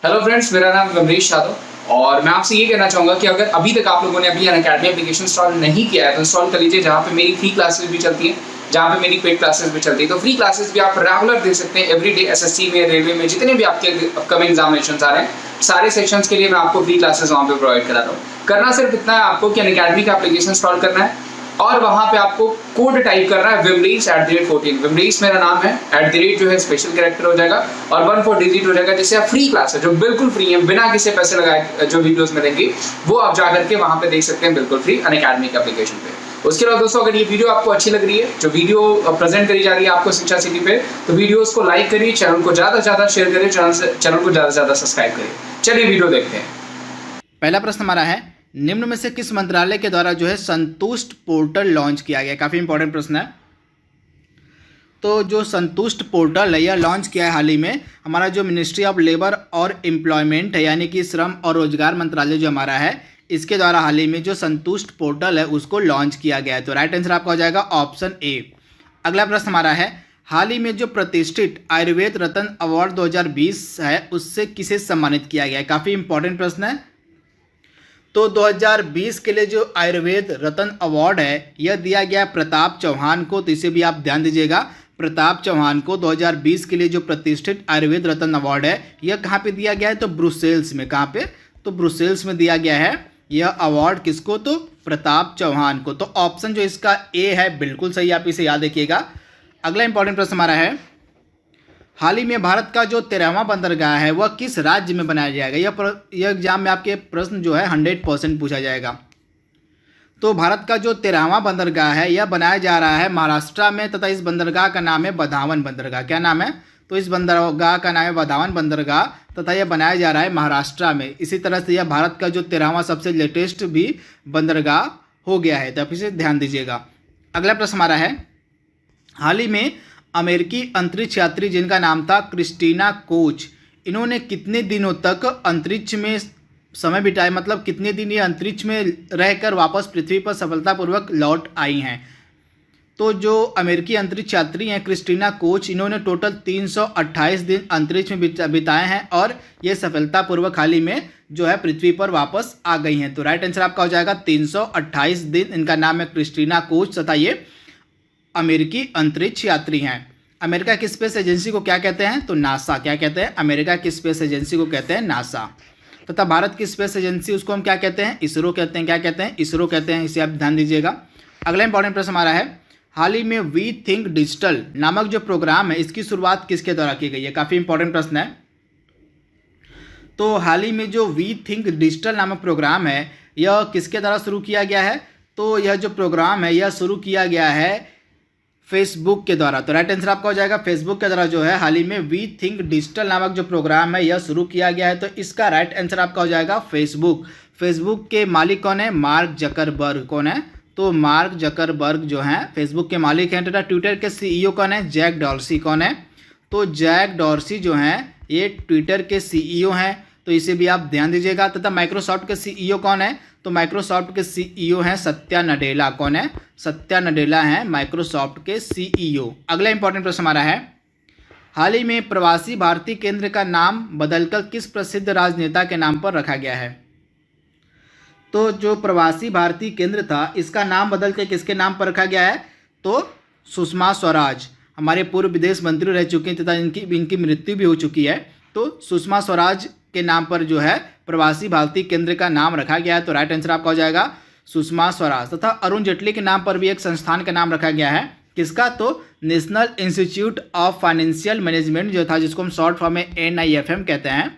Hello friends, मेरा नाम अमरीश यादव और मैं आपसे ये कहना चाहूँगा कि अगर अभी तक आप लोगों ने अभी अनअकैडमी एप्लीकेशन इंस्टॉल नहीं किया है तो इंस्टॉल कर लीजिए, जहाँ पे मेरी फ्री क्लासेस भी चलती हैं, जहाँ पे मेरी पेड क्लासेस भी चलती है। तो फ्री क्लासेस भी आप रेगुलर दे सकते हैं। एवरीडे एसएससी में, रेलवे में जितने भी आपके अपकमिंग एग्जामिनेशन आ रहे हैं, सारे सेक्शंस के लिए मैं आपको फ्री क्लासेस वहाँ पे प्रोवाइड करा रहा हूँ। करना सिर्फ इतना है आपको कि अनअकैडमी का एप्लीकेशन इंस्टॉल करना है और वहां पे आपको कोड टाइप करना है विमरीस@14। विमरीस मेरा नाम है, @ जो है स्पेशल कैरेक्टर हो जाएगा और 14 डिजिट हो जाएगा, जिससे आप फ्री क्लास है जो बिल्कुल फ्री है, बिना किसी पैसे लगाए जो वीडियोस मिलेंगी वो आप जाकर के वहां पे देख सकते हैं बिल्कुल फ्री अनअकैडमी के एप्लीकेशन पे। उसके बाद दोस्तों, अगर ये वीडियो आपको अच्छी लग रही है, जो वीडियो प्रेजेंट करी जा रही है आपको शिक्षा सिटी पे, तो वीडियोस को लाइक करिए, चैनल को ज्यादा से ज्यादा शेयर करिए, चैनल को ज्यादा से ज्यादा सब्सक्राइब करिए। चलिए वीडियो देखते हैं। पहला प्रश्न हमारा है, निम्न में से किस मंत्रालय के द्वारा जो है संतुष्ट पोर्टल लॉन्च किया गया। काफ़ी इंपॉर्टेंट प्रश्न है। तो जो संतुष्ट पोर्टल है यह लॉन्च किया है हाल ही में हमारा जो मिनिस्ट्री ऑफ लेबर और एम्प्लॉयमेंट है, यानी कि श्रम और रोजगार मंत्रालय जो हमारा है, इसके द्वारा हाल ही में जो संतुष्ट पोर्टल है उसको लॉन्च किया गया है। तो राइट आंसर आपका हो जाएगा ऑप्शन ए। अगला प्रश्न हमारा है, हाल ही में जो प्रतिष्ठित आयुर्वेद रत्न अवार्ड 2020 है उससे किसे सम्मानित किया गया है। काफ़ी इंपॉर्टेंट प्रश्न है। तो 2020 के लिए जो आयुर्वेद रत्न अवार्ड है यह दिया गया प्रताप चौहान को, तो इसे भी आप ध्यान दीजिएगा। प्रताप चौहान को 2020 के लिए जो प्रतिष्ठित आयुर्वेद रत्न अवार्ड है यह कहाँ पे दिया गया है, तो ब्रुसेल्स में। कहाँ पे, तो ब्रुसेल्स में दिया गया है यह अवार्ड। किसको, तो प्रताप चौहान को। तो ऑप्शन जो इसका ए है बिल्कुल सही, आप इसे याद रखिएगा। अगला इंपॉर्टेंट प्रश्न हमारा है, हाल ही में भारत का जो 13वां बंदरगाह है वह किस राज्य में बनाया जाएगा। यह एग्जाम में आपके प्रश्न जो है 100% पूछा जाएगा। तो भारत का जो 13वां बंदरगाह है यह बनाया जा रहा है महाराष्ट्र में, तथा इस बंदरगाह का नाम है बधावन बंदरगाह। क्या नाम है, तो इस बंदरगाह का नाम है बधावन बंदरगाह, तथा यह बनाया जा रहा है महाराष्ट्र में। इसी तरह से यह भारत का जो 13वां सबसे लेटेस्ट भी बंदरगाह हो गया है, तो आप इसे ध्यान दीजिएगा। अगला प्रश्न हमारा है, हाल ही में अमेरिकी अंतरिक्ष यात्री जिनका नाम था क्रिस्टीना कोच, इन्होंने कितने दिनों तक अंतरिक्ष में समय बिताया, मतलब कितने दिन ये अंतरिक्ष में रहकर वापस पृथ्वी पर सफलतापूर्वक लौट आई हैं। तो जो अमेरिकी अंतरिक्ष यात्री हैं क्रिस्टीना कोच, इन्होंने टोटल 328 दिन अंतरिक्ष में बिताए हैं और ये सफलतापूर्वक हाल ही में जो है पृथ्वी पर वापस आ गई हैं। तो राइट आंसर आपका हो जाएगा 328 दिन। इनका नाम है क्रिस्टीना कोच तथा ये अमेरिकी अंतरिक्ष यात्री हैं। अमेरिका की स्पेस एजेंसी को क्या कहते हैं, तो नासा। क्या कहते हैं, अमेरिका की स्पेस एजेंसी को कहते हैं नासा। तथा भारत की स्पेस एजेंसी उसको हम क्या कहते हैं, इसरो कहते हैं। क्या कहते हैं, इसरो कहते हैं। इसे आप ध्यान दीजिएगा। अगला इंपॉर्टेंट प्रश्न हमारा है, हाल ही में वी थिंक डिजिटल नामक जो प्रोग्राम है इसकी शुरुआत किसके द्वारा की गई है। काफ़ी इंपॉर्टेंट प्रश्न है। तो हाल ही में जो वी थिंक डिजिटल नामक प्रोग्राम है यह किसके द्वारा शुरू किया गया है, तो यह जो प्रोग्राम है यह शुरू किया गया है फेसबुक के द्वारा। तो राइट आंसर आपका हो जाएगा फेसबुक के द्वारा जो है हाल ही में वी थिंक डिजिटल नामक जो प्रोग्राम है यह शुरू किया गया है। तो इसका राइट आंसर आपका हो जाएगा फेसबुक। फेसबुक के मालिक कौन है, मार्क जकरबर्ग। कौन है, तो मार्क जकरबर्ग जो है फेसबुक के मालिक हैं। तथा ट्विटर के सीईओ कौन है, जैक डॉर्सी। कौन है, तो जैक डॉर्सी जो हैं ये ट्विटर के सीईओ हैं, तो इसे भी आप ध्यान दीजिएगा। तथा माइक्रोसॉफ्ट के सीईओ कौन है, तो माइक्रोसॉफ्ट के सीईओ हैं सत्या नडेला। कौन है, सत्या नडेला हैं माइक्रोसॉफ्ट के सीईओ। अगला इंपॉर्टेंट प्रश्न हमारा है, हाल ही में प्रवासी भारतीय केंद्र का नाम बदलकर किस प्रसिद्ध राजनेता के नाम पर रखा गया है। तो जो प्रवासी भारतीय केंद्र था इसका नाम बदल के किसके नाम पर रखा गया है, तो सुषमा स्वराज, हमारे पूर्व विदेश मंत्री रह चुके हैं तथा इनकी मृत्यु भी हो चुकी है। तो सुषमा स्वराज के नाम पर जो है प्रवासी भारतीय केंद्र का नाम रखा गया है। तो राइट आंसर आपका हो जाएगा सुषमा स्वराज। तथा अरुण जेटली के नाम पर भी एक संस्थान का नाम रखा गया है। किसका, तो national institute of financial management जो था, जिसको हम शॉर्ट फॉर्म में NIFM कहते हैं।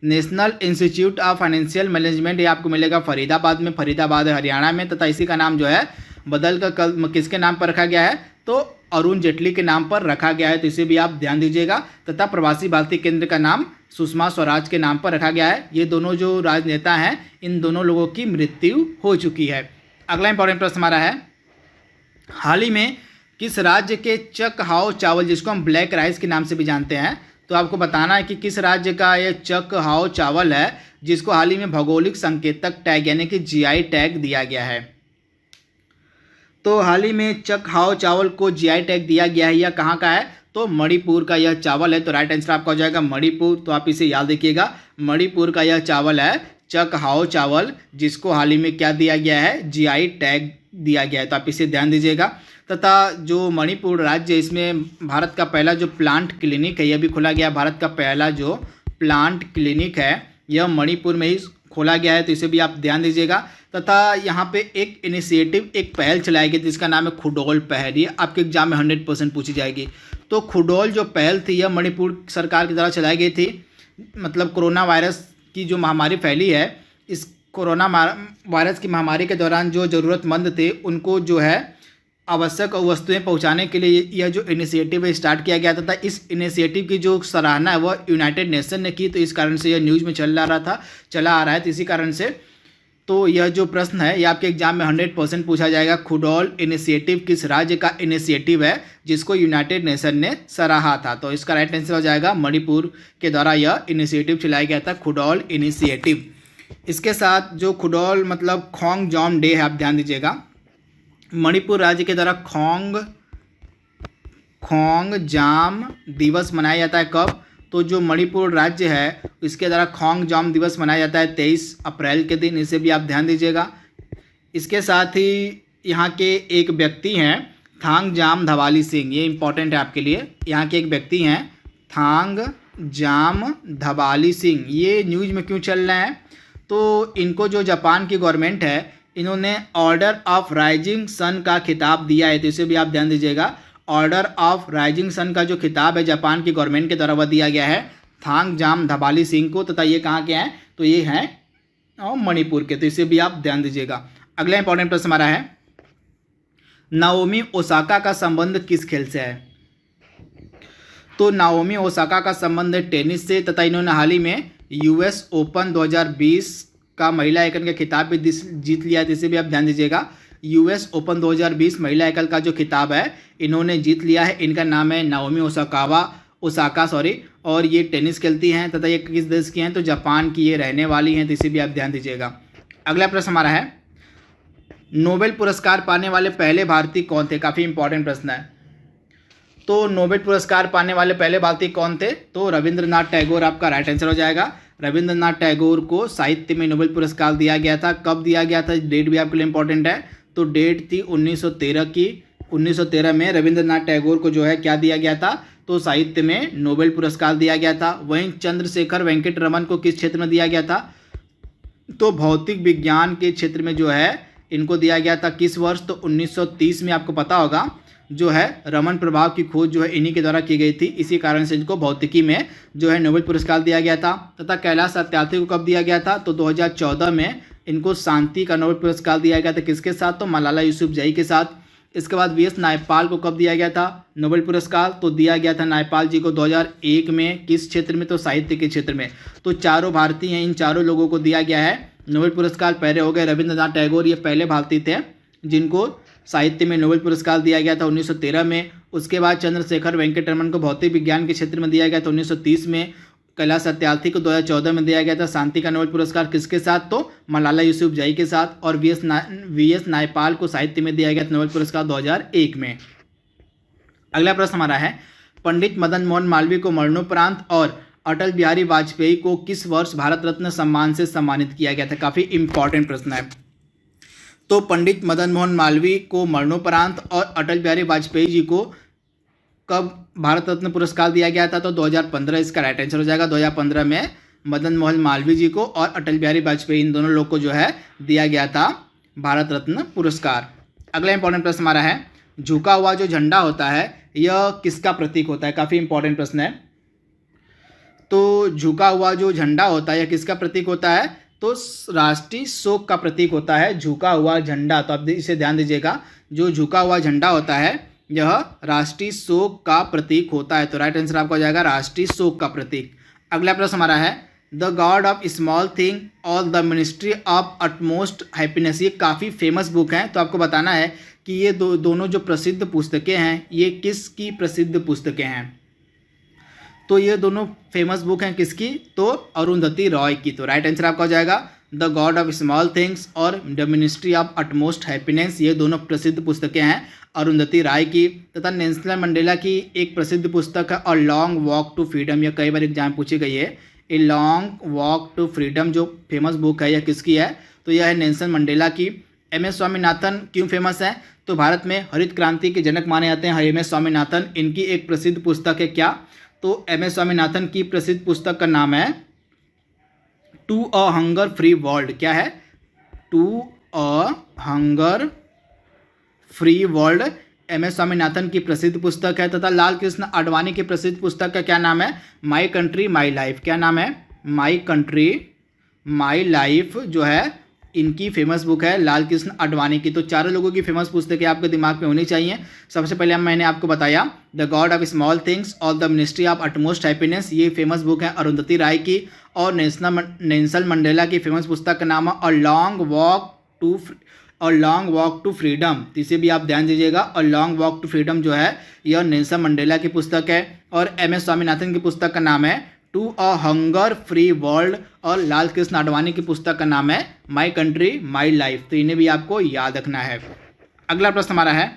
National institute of financial management ये आपको मिलेगा फरीदाबाद में, फरीदाबाद हरियाणा में। तथा इसी का नाम जो है बदल कर कल किसके नाम पर रखा गया है, तो अरुण जेटली के नाम पर रखा गया है। तो इसे भी आप ध्यान दीजिएगा। तथा प्रवासी भारतीय केंद्र का नाम सुषमा स्वराज के नाम पर रखा गया है। ये दोनों जो राजनेता हैं इन दोनों लोगों की मृत्यु हो चुकी है। अगला इंपॉर्टेंट प्रश्न हमारा है, हाल ही में किस राज्य के चक हाओ चावल, जिसको हम ब्लैक राइस के नाम से भी जानते हैं, तो आपको बताना है कि किस राज्य का ये चक हाओ चावल है जिसको हाल ही में भौगोलिक संकेतक टैग यानी कि GI टैग दिया गया है। तो हाल ही में चक हाओ चावल को GI टैग दिया गया है। यह कहाँ का है, तो मणिपुर का यह चावल है। तो राइट आंसर आपका हो जाएगा मणिपुर। तो आप इसे याद रखिएगा, मणिपुर का यह चावल है चकहाओ चावल, जिसको हाल ही में क्या दिया गया है, जीआई टैग दिया गया है। तो आप इसे ध्यान दीजिएगा। तथा जो मणिपुर राज्य, इसमें भारत का पहला जो प्लांट क्लिनिक है यह भी खोला गया। भारत का पहला जो प्लांट क्लिनिक है यह मणिपुर में ही खोला गया है। तो इसे भी आप ध्यान दीजिएगा। तथा यहाँ पे एक इनिशिएटिव, एक पहल चलाई गई जिसका नाम है खुडोल पहल। ये आपके एग्जाम में 100% पूछी जाएगी। तो खुडोल जो पहल थी यह मणिपुर सरकार की द्वारा चलाई गई थी। मतलब कोरोना वायरस की जो महामारी फैली है, इस कोरोना वायरस की महामारी के दौरान जो ज़रूरतमंद थे उनको जो है आवश्यक वस्तुएं पहुंचाने के लिए यह जो इनिशिएटिव है स्टार्ट किया गया था। तथा इस इनिशिएटिव की जो सराहना है वह यूनाइटेड नेशन ने की। तो इस कारण से यह न्यूज़ में चला आ रहा है। तो इसी कारण से तो यह जो प्रश्न है यह आपके एग्जाम में 100% पूछा जाएगा। खुडोल इनिशिएटिव किस राज्य का इनिशिएटिव है जिसको यूनाइटेड नेशन ने सराहा था? तो इसका राइट आंसर हो जाएगा मणिपुर के द्वारा यह इनिशिएटिव चलाया गया था, खुडोल इनिशिएटिव। इसके साथ जो खुडोल मतलब खोंग जॉम डे है, आप ध्यान दीजिएगा। मणिपुर राज्य के द्वारा खोंग जाम दिवस मनाया जाता है कब? तो जो मणिपुर राज्य है इसके द्वारा खोंग जाम दिवस मनाया जाता है 23 अप्रैल के दिन। इसे भी आप ध्यान दीजिएगा। इसके साथ ही यहाँ के एक व्यक्ति हैं थांग जाम धवाली सिंह, ये इंपॉर्टेंट है आपके लिए। यहाँ के एक व्यक्ति हैं थांग जाम धवाली सिंह। ये न्यूज़ में क्यों चल रहे हैं? तो इनको जो जापान की गवर्नमेंट है इन्होंने ऑर्डर ऑफ राइजिंग सन का खिताब दिया है। तो इसे भी आप ध्यान दीजिएगा। ऑर्डर ऑफ राइजिंग सन का जो खिताब है जापान की गवर्नमेंट के द्वारा वह दिया गया है थांग जाम धबाली सिंह को। तथा ये कहाँ के हैं? तो ये हैं मणिपुर के। तो इसे भी आप ध्यान दीजिएगा। अगला इंपॉर्टेंट प्रश्न हमारा है, नाओमी ओसाका का संबंध किस खेल से है? तो नाओमी ओसाका का संबंध है टेनिस से। तथा इन्होंने हाल ही में यूएस ओपन 2020 का महिला एकल का खिताब भी जीत लिया है। तो इसे भी आप ध्यान दीजिएगा। यूएस ओपन 2020 महिला एकल का जो खिताब है इन्होंने जीत लिया है। इनका नाम है नाओमी ओसाका और ये टेनिस खेलती हैं। तथा ये किस देश की हैं? तो जापान की ये रहने वाली हैं। तो इसे भी आप ध्यान दीजिएगा। अगला प्रश्न हमारा है, नोबेल पुरस्कार पाने वाले पहले भारतीय कौन थे? काफ़ी इंपॉर्टेंट प्रश्न है। तो नोबेल पुरस्कार पाने वाले पहले भारतीय कौन थे? तो रविंद्रनाथ टैगोर आपका राइट आंसर हो जाएगा। रविंद्रनाथ टैगोर को साहित्य में नोबेल पुरस्कार दिया गया था। कब दिया गया था? डेट भी आपके लिए इंपॉर्टेंट है। तो डेट थी 1913 की। 1913 में रविंद्रनाथ टैगोर को जो है क्या दिया गया था? तो साहित्य में नोबेल पुरस्कार दिया गया था। वहीं चंद्रशेखर वेंकट रमन को किस क्षेत्र में दिया गया था? तो भौतिक विज्ञान के क्षेत्र में जो है इनको दिया गया था। किस वर्ष? तो 1930 में। आपको पता होगा जो है रमन प्रभाव की खोज जो है इन्हीं के द्वारा की गई थी। इसी कारण से इनको भौतिकी में जो है नोबेल पुरस्कार दिया गया था। तथा कैलाश सत्यार्थी को कब दिया गया था? तो 2014 में इनको शांति का नोबेल पुरस्कार दिया गया था। किसके साथ? तो मलाला यूसुफजई के साथ। इसके बाद वीएस नायपाल को कब दिया गया था नोबेल पुरस्कार? तो दिया गया था नायपाल जी को 2001 में। किस क्षेत्र में? तो साहित्य के क्षेत्र में। तो चारों भारतीय हैं, इन चारों लोगों को दिया गया है नोबेल पुरस्कार। पहले हो गए रविंद्रनाथ टैगोर, ये पहले भारतीय थे जिनको साहित्य में नोबेल पुरस्कार दिया गया था 1913 में। उसके बाद चंद्रशेखर वेंकट रमन को भौतिक विज्ञान के क्षेत्र में दिया गया था 1930 में। कैलाश सत्यार्थी को 2014 में दिया गया था शांति का नोबेल पुरस्कार। किसके साथ? तो मलाला यूसुफजई के साथ। और वीएस नायपाल को साहित्य में दिया गया था नोबेल पुरस्कार 2001 में। अगला प्रश्न हमारा है, पंडित मदन मोहन मालवीय को मरणोपरांत और अटल बिहारी वाजपेयी को किस वर्ष भारत रत्न सम्मान से सम्मानित किया गया था? काफ़ी इंपॉर्टेंट प्रश्न है। तो पंडित मदन मोहन मालवीय को मरणोपरांत और अटल बिहारी वाजपेयी जी को कब भारत रत्न पुरस्कार दिया गया था? तो 2015 इसका राइट आंसर हो जाएगा। 2015 में मदन मोहन मालवीय जी को और अटल बिहारी वाजपेयी इन दोनों लोग को जो है दिया गया था भारत रत्न पुरस्कार। अगला इंपॉर्टेंट प्रश्न हमारा है, झुका हुआ जो झंडा होता है यह किसका प्रतीक होता है? काफ़ी इंपॉर्टेंट प्रश्न है। तो झुका हुआ जो झंडा होता है यह किसका प्रतीक होता है? तो राष्ट्रीय शोक का प्रतीक होता है झुका हुआ झंडा। तो आप इसे ध्यान दीजिएगा। जो झुका हुआ झंडा होता है यह राष्ट्रीय शोक का प्रतीक होता है। तो राइट आंसर आपका हो जाएगा राष्ट्रीय शोक का प्रतीक। अगला प्रश्न हमारा है, the god of small thing और the ministry of utmost happiness, ये काफ़ी फेमस बुक हैं। तो आपको बताना है कि ये दोनों जो प्रसिद्ध पुस्तकें हैं ये किसकी प्रसिद्ध पुस्तकें हैं? तो ये दोनों फेमस बुक हैं किसकी? तो अरुंधति रॉय की। तो राइट आंसर आपका हो जाएगा the god of small things और the ministry of utmost happiness, ये दोनों प्रसिद्ध पुस्तकें हैं अरुंधति राय की। तथा नेल्सन मंडेला की एक प्रसिद्ध पुस्तक है a long walk to freedom, यह कई बार एग्जाम पूछी गई है। A long walk to freedom जो फेमस बुक है यह किसकी है, तो यह है नेल्सन मंडेला की। एम एस स्वामीनाथन क्यों फेमस है, तो भारत में हरित क्रांति के जनक माने जाते हैं एम एस स्वामीनाथन। इनकी एक प्रसिद्ध पुस्तक है क्या, तो एम एस स्वामीनाथन की प्रसिद्ध पुस्तक का नाम है to a hunger free world. क्या है, to a hunger free world M S Swaminathan की प्रसिद्ध पुस्तक है। तथा लाल कृष्ण आडवाणी की प्रसिद्ध पुस्तक का क्या नाम है, माई कंट्री माई लाइफ। क्या नाम है, माई कंट्री माई लाइफ जो है इनकी फेमस बुक है लाल कृष्ण आडवाणी की। तो चारों लोगों की फेमस पुस्तकें आपके दिमाग में होनी चाहिए। सबसे पहले मैंने आपको बताया the god of small things और the ministry of utmost happiness, ये फेमस बुक है अरुंधति राय की। और नेल्सन मंडेला की फेमस पुस्तक का नाम है a long walk to freedom. इसे भी आप ध्यान दीजिएगा, a long walk to freedom जो है यह नेल्सन मंडेला की पुस्तक है। और एम एस स्वामीनाथन की पुस्तक का नाम है to a hunger free world. और लाल कृष्ण आडवाणी की पुस्तक का नाम है माई कंट्री माई लाइफ। तो इन्हें भी आपको याद रखना है। अगला प्रश्न हमारा है,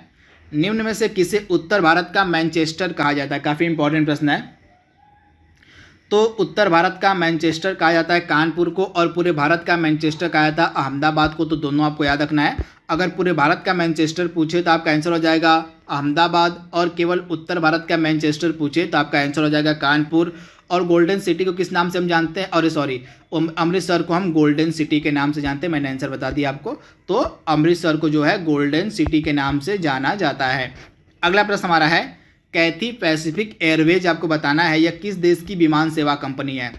निम्न में से किसे उत्तर भारत का मैनचेस्टर कहा जाता है। काफ़ी इंपॉर्टेंट प्रश्न है। तो उत्तर भारत का मैनचेस्टर कहा जाता है कानपुर को, और पूरे भारत का मैनचेस्टर कहा जाता है अहमदाबाद को। तो दोनों आपको याद रखना है। अगर पूरे भारत का मैनचेस्टर पूछे तो आपका आंसर हो जाएगा अहमदाबाद, और केवल उत्तर भारत का मैनचेस्टर पूछे तो आपका आंसर हो जाएगा कानपुर। और गोल्डन सिटी को किस नाम से हम जानते हैं, और सॉरी अमृतसर को हम गोल्डन सिटी के नाम से जानते हैं। मैंने आंसर बता दिया आपको। तो अमृतसर को जो है गोल्डन सिटी के नाम से जाना जाता है। अगला प्रश्न हमारा है, कैथी पैसिफिक एयरवेज आपको बताना है यह किस देश की विमान सेवा कंपनी है।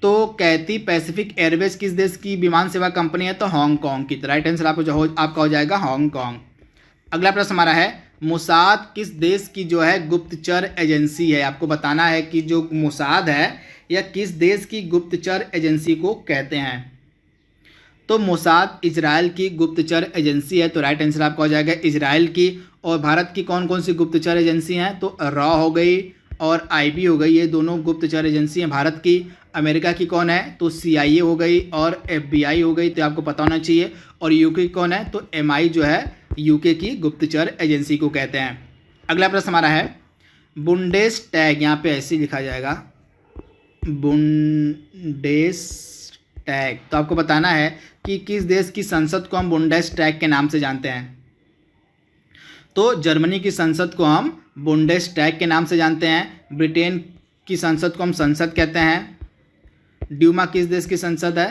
तो कैथी पैसिफिक एयरवेज किस देश की विमान सेवा कंपनी है, तो हांगकांग की। तो राइट आंसर आपका हो जाएगा हांगकांग। अगला प्रश्न हमारा है, मोसाद किस देश की जो है गुप्तचर एजेंसी है। आपको बताना है कि जो मोसाद है यह किस देश की गुप्तचर एजेंसी को कहते हैं। तो मोसाद इजराइल की गुप्तचर एजेंसी है। तो राइट आंसर आपका हो जाएगा इजराइल की। और भारत की कौन कौन सी गुप्तचर एजेंसी हैं, तो रॉ हो गई और आईबी हो गई, ये दोनों गुप्तचर एजेंसी हैं भारत की। अमेरिका की कौन है, तो CIA हो गई और FBI हो गई, तो आपको पता होना चाहिए। और यूके की कौन है, तो MI जो है यूके की गुप्तचर एजेंसी को कहते हैं। अगला प्रश्न हमारा है, बुंडेस टैग, यहाँ पे ऐसे लिखा जाएगा बुंडेस टैग। तो आपको बताना है कि किस देश की संसद को हम बुंडेस टैग के नाम से जानते हैं। तो जर्मनी की संसद को हम बुंडेस टैग के नाम से जानते हैं। ब्रिटेन की संसद को हम संसद कहते हैं। ड्यूमा किस देश की संसद है,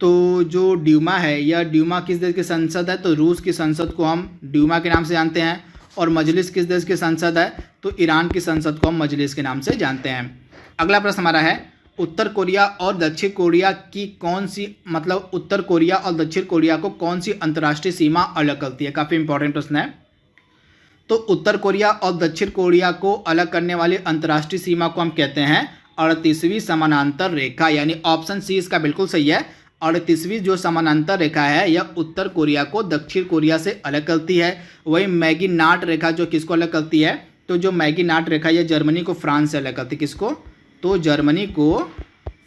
तो जो ड्यूमा है यह ड्यूमा किस देश की संसद है, तो रूस की संसद को हम ड्यूमा के नाम से जानते हैं। और मजलिस किस देश की संसद है, तो ईरान की संसद को हम मजलिस के नाम से जानते हैं। अगला प्रश्न हमारा है, उत्तर कोरिया और दक्षिण कोरिया की कौन सी, मतलब उत्तर कोरिया और दक्षिण कोरिया को कौन सी अंतर्राष्ट्रीय सीमा अलग करती है। काफ़ी इंपॉर्टेंट प्रश्न है। तो उत्तर कोरिया और दक्षिण कोरिया को अलग करने वाली अंतर्राष्ट्रीय सीमा को हम कहते हैं 38वीं समानांतर रेखा, यानी ऑप्शन सी इसका बिल्कुल सही है। 38वीं जो समानांतर रेखा है यह उत्तर कोरिया को दक्षिण कोरिया से अलग करती है। वही मैगीनाट रेखा जो किसको अलग करती है, तो जो मैगीनाट रेखा यह जर्मनी को फ्रांस से अलग करती है। किसको, तो जर्मनी को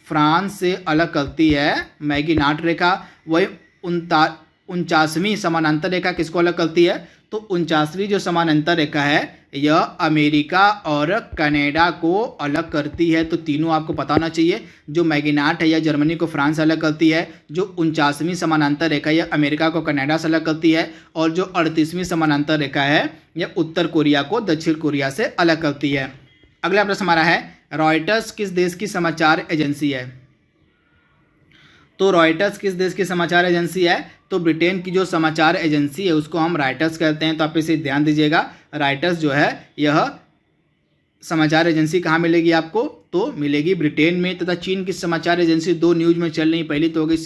फ्रांस से अलग करती है मैगीनाट रेखा। वही 49वीं समानांतर रेखा किसको अलग करती है, तो 49वीं जो समानांतर रेखा है यह अमेरिका और कनाडा को अलग करती है। तो तीनों आपको पता होना चाहिए। जो मैगीनाट है यह जर्मनी को फ्रांस से अलग करती है। जो 49वीं समानांतर रेखा यह अमेरिका को कनाडा से अलग करती है। और जो 38वीं समानांतर रेखा है यह उत्तर कोरिया को दक्षिण कोरिया से अलग करती है। अगला प्रश्न हमारा है, रॉयटर्स किस देश की समाचार एजेंसी है। तो रॉयटर्स किस देश की समाचार एजेंसी है, तो ब्रिटेन की जो समाचार एजेंसी है उसको हम रॉयटर्स कहते हैं। तो आप इसे ध्यान दीजिएगा, रॉयटर्स जो है यह समाचार एजेंसी कहाँ मिलेगी आपको, तो मिलेगी ब्रिटेन में। तथा चीन की समाचार एजेंसी दो न्यूज़ में चल रही, पहली तो हो गई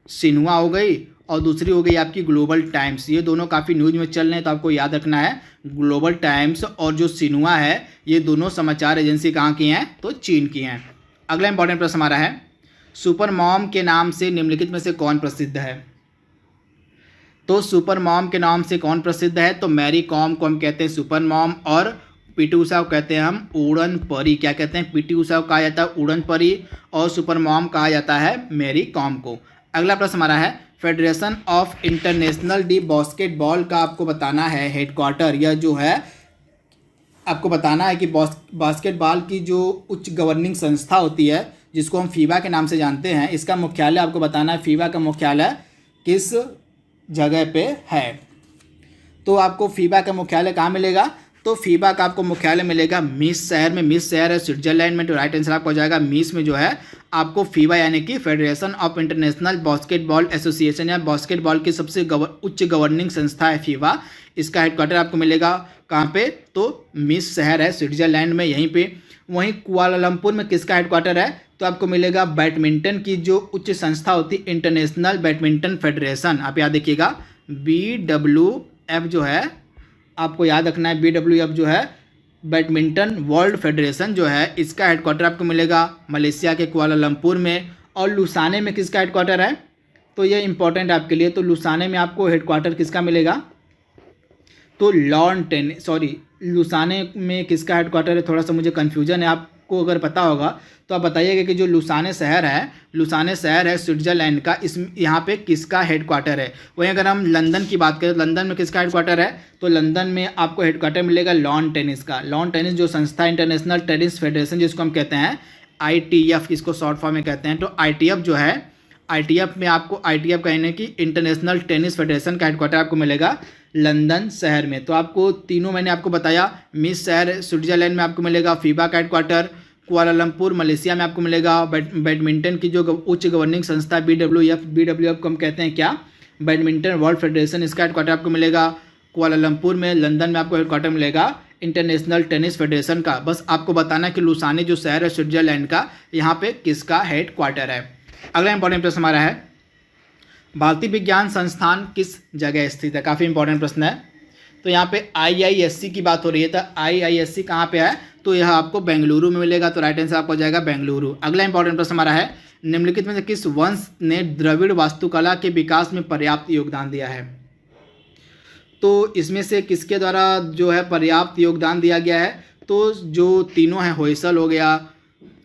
सिन्हुआ हो गई और दूसरी हो गई आपकी ग्लोबल टाइम्स। ये दोनों काफ़ी न्यूज़ में चल रहे हैं, तो आपको याद रखना है ग्लोबल टाइम्स और जो सिन्हुआ है ये दोनों समाचार एजेंसी कहाँ की हैं, तो चीन की हैं। अगला इंपॉर्टेंट प्रश्न हमारा है, सुपर मॉम के नाम से निम्नलिखित में से कौन प्रसिद्ध है। तो सुपर मॉम के नाम से कौन प्रसिद्ध है, तो मैरी कॉम को हम कहते हैं सुपर मॉम। और पीटी उषा को कहते हैं हम उड़न परी। क्या कहते हैं? पीटी उषा को कहा जाता है उड़न परी और सुपर मॉम कहा जाता है मैरी कॉम को। अगला प्रश्न हमारा है federation of international D basketball का आपको बताना है हेडक्वार्टर। यह जो है आपको बताना है कि बास्केटबॉल की जो उच्च गवर्निंग संस्था होती है जिसको हम फीबा के नाम से जानते हैं, इसका मुख्यालय आपको बताना है फीबा का मुख्यालय किस जगह पे है। तो आपको फीबा का मुख्यालय कहाँ मिलेगा? तो फीबा का आपको मुख्यालय मिलेगा मीस शहर में। मीस शहर है स्विट्जरलैंड में, तो राइट आंसर आपको हो जाएगा मीस में जो है आपको फीबा यानी कि federation of international basketball association या बास्केटबॉल की सबसे उच्च गवर्निंग संस्था है फीबा। इसका हेडक्वार्टर आपको मिलेगा कहाँ पे? तो मीस शहर है स्विट्जरलैंड में, यहीं पे। वहीं कुआलालंपुर में किसका हेडक्वार्टर है? तो आपको मिलेगा बैडमिंटन की जो उच्च संस्था होती है इंटरनेशनल बैडमिंटन फेडरेशन। आप याद देखिएगा BWF जो है आपको याद रखना है, BWF जो है बैडमिंटन वर्ल्ड फेडरेशन जो है इसका हेडक्वार्टर आपको मिलेगा मलेशिया के कुआलालंपुर में। और लुसाने में किसका हेडक्वार्टर है? तो ये इंपॉर्टेंट आपके लिए। तो लुसाने में आपको हेडक्वार्टर किसका मिलेगा? तो लुसाने में किसका हेडक्वार्टर है? थोड़ा सा मुझे कन्फ्यूजन है, आपको अगर पता होगा तो आप बताइएगा कि जो लुसाने शहर है स्विट्जरलैंड का, इस यहाँ पे किसका हेडक्वार्टर है। वहीं अगर हम लंदन की बात करें, लंदन में किसका हेडक्वार्टर है? तो लंदन में आपको हेडक्वार्टर मिलेगा लॉन टेनिस का। लॉन टेनिस जो संस्था इंटरनेशनल टेनिस फेडरेशन जिसको हम कहते हैं ITF, इसको शॉर्ट फॉर्म में कहते हैं। तो ITF जो है, ITF में आपको ITF कहने की इंटरनेशनल टेनिस फेडरेशन का हेडक्वार्टर आपको मिलेगा लंदन शहर में। तो आपको तीनों मैंने आपको बताया, मिस शहर स्विट्जरलैंड में आपको मिलेगा फीबा का हेडक्वार्टर, कुआलालंपुर मलेशिया में आपको मिलेगा बैडमिंटन की जो उच्च गवर्निंग संस्था BWF को हम कहते हैं क्या? Badminton world federation. इसका हेडक्वार्टर आपको मिलेगा कुआलालंपुर में। लंदन में आपको हेडक्वार्टर मिलेगा इंटरनेशनल टेनिस फेडरेशन का। बस आपको बताना कि लुसाने जो शहर है स्विट्जरलैंड का, यहाँ पे किसका हेडक्वार्टर है। अगला इंपॉर्टेंट प्रश्न हमारा है भारतीय विज्ञान संस्थान किस जगह स्थित है? काफ़ी इंपॉर्टेंट प्रश्न है। तो यहाँ पे IISc की बात हो रही है, तो IISc कहाँ पे है? तो यह आपको बेंगलुरु में मिलेगा। तो राइट आंसर आपको हो जाएगा बेंगलुरु। अगला इंपॉर्टेंट प्रश्न हमारा है निम्नलिखित में से किस वंश ने द्रविड़ वास्तुकला के विकास में पर्याप्त योगदान दिया है? तो इसमें से किसके द्वारा जो है पर्याप्त योगदान दिया गया है? तो जो तीनों हैं, होयसल हो गया,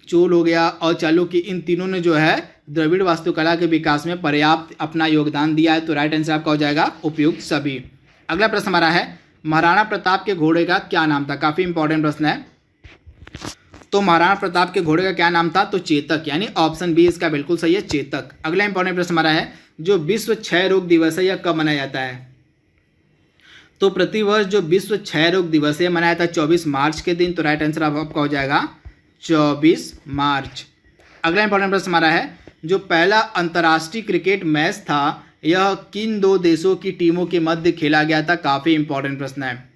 चोल हो गया और चालुक्य, इन तीनों ने जो है द्रविड़ वास्तुकला के विकास में पर्याप्त अपना योगदान दिया है। तो राइट आंसर आपका हो जाएगा उपयुक्त सभी। अगला प्रश्न हमारा है महाराणा प्रताप के घोड़े का क्या नाम था? काफ़ी इंपॉर्टेंट प्रश्न है। तो महाराणा प्रताप के घोड़े का क्या नाम था? तो चेतक, यानी ऑप्शन बी इसका बिल्कुल सही है, चेतक। अगला इंपॉर्टेंट प्रश्न हमारा है जो विश्व क्षय रोग दिवस है यह कब मनाया जाता है? तो प्रतिवर्ष जो विश्व क्षय रोग दिवस है मनाया जाता है 24 मार्च के दिन। तो राइट आंसर आपका हो जाएगा 24 मार्च। अगला इंपॉर्टेंट प्रश्न हमारा है जो पहला अंतर्राष्ट्रीय क्रिकेट मैच था यह किन दो देशों की टीमों के मध्य खेला गया था? काफ़ी इंपॉर्टेंट प्रश्न है।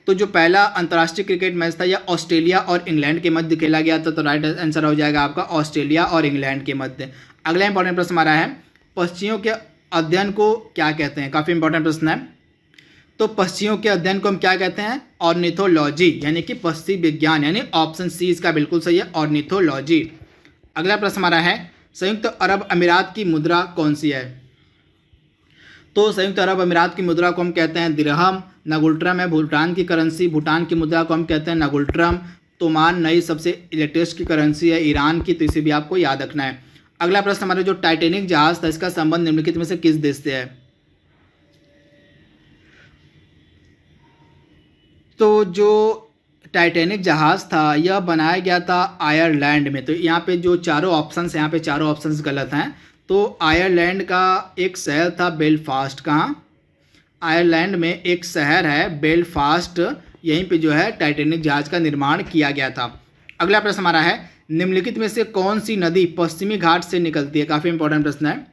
तो जो पहला अंतर्राष्ट्रीय क्रिकेट मैच था यह ऑस्ट्रेलिया और इंग्लैंड के मध्य खेला गया था। तो राइट आंसर हो जाएगा आपका ऑस्ट्रेलिया और इंग्लैंड के मध्य। अगला इंपॉर्टेंट प्रश्न हमारा है पक्षियों के अध्ययन को क्या कहते हैं? काफ़ी इंपॉर्टेंट प्रश्न है। तो पक्षियों के अध्ययन को हम क्या कहते हैं? ऑर्निथोलॉजी, यानी कि पक्षी विज्ञान, यानी ऑप्शन सी इसका बिल्कुल सही है, ऑर्निथोलॉजी। अगला प्रश्न हमारा है संयुक्त अरब अमीरात की मुद्रा कौन सी है? तो संयुक्त अरब अमीरात की मुद्रा को हम कहते हैं दिरहम। नगुल्ट्रम है भूटान की करेंसी, भूटान की मुद्रा को हम कहते हैं नगुल्ट्रम। तोमान नई सबसे लेटेस्ट की करेंसी है ईरान की, तो इसे भी आपको याद रखना है। अगला प्रश्न हमारा जो टाइटैनिक जहाज था इसका संबंध निम्नलिखित में से किस देश से है? तो जो टाइटैनिक जहाज़ था यह बनाया गया था आयरलैंड में। तो यहाँ पे जो चारों ऑप्शंस हैं, यहाँ पे चारों ऑप्शंस गलत हैं। तो आयरलैंड का एक शहर था बेलफास्ट। कहाँ? आयरलैंड में एक शहर है बेलफास्ट, यहीं पे जो है टाइटैनिक जहाज़ का निर्माण किया गया था। अगला प्रश्न हमारा है निम्नलिखित में से कौन सी नदी पश्चिमी घाट से निकलती है? काफ़ी इंपॉर्टेंट प्रश्न है।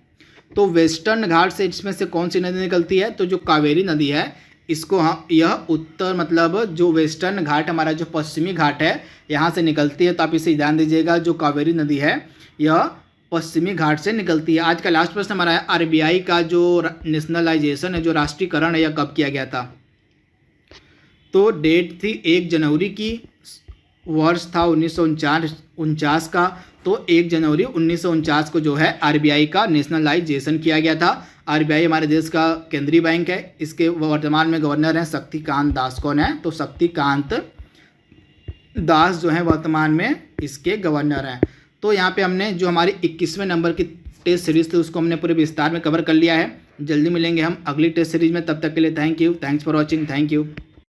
तो वेस्टर्न घाट से इसमें से कौन सी नदी निकलती है? तो जो कावेरी नदी है इसको यह उत्तर मतलब जो वेस्टर्न घाट हमारा जो पश्चिमी घाट है यहाँ से निकलती है। तो आप इसे ध्यान दीजिएगा, जो कावेरी नदी है यह पश्चिमी घाट से निकलती है। आज का लास्ट प्रश्न हमारा है RBI का जो नेशनलाइजेशन है, जो राष्ट्रीयकरण है, यह कब किया गया था? तो डेट थी 1 जनवरी की, वर्ष था 1949 का। तो 1 जनवरी 1949 को जो है RBI का नेशनलाइजेशन किया गया था। RBI हमारे देश का केंद्रीय बैंक है। इसके वर्तमान में गवर्नर हैं शक्तिकांत दास। कौन है? तो शक्तिकांत दास जो हैं वर्तमान में इसके गवर्नर हैं। तो यहाँ पे हमने जो हमारी 21वें नंबर की टेस्ट सीरीज़ थी उसको हमने पूरे विस्तार में कवर कर लिया है। जल्दी मिलेंगे हम अगली टेस्ट सीरीज में, तब तक के लिए thank you, thanks for watching, thank you.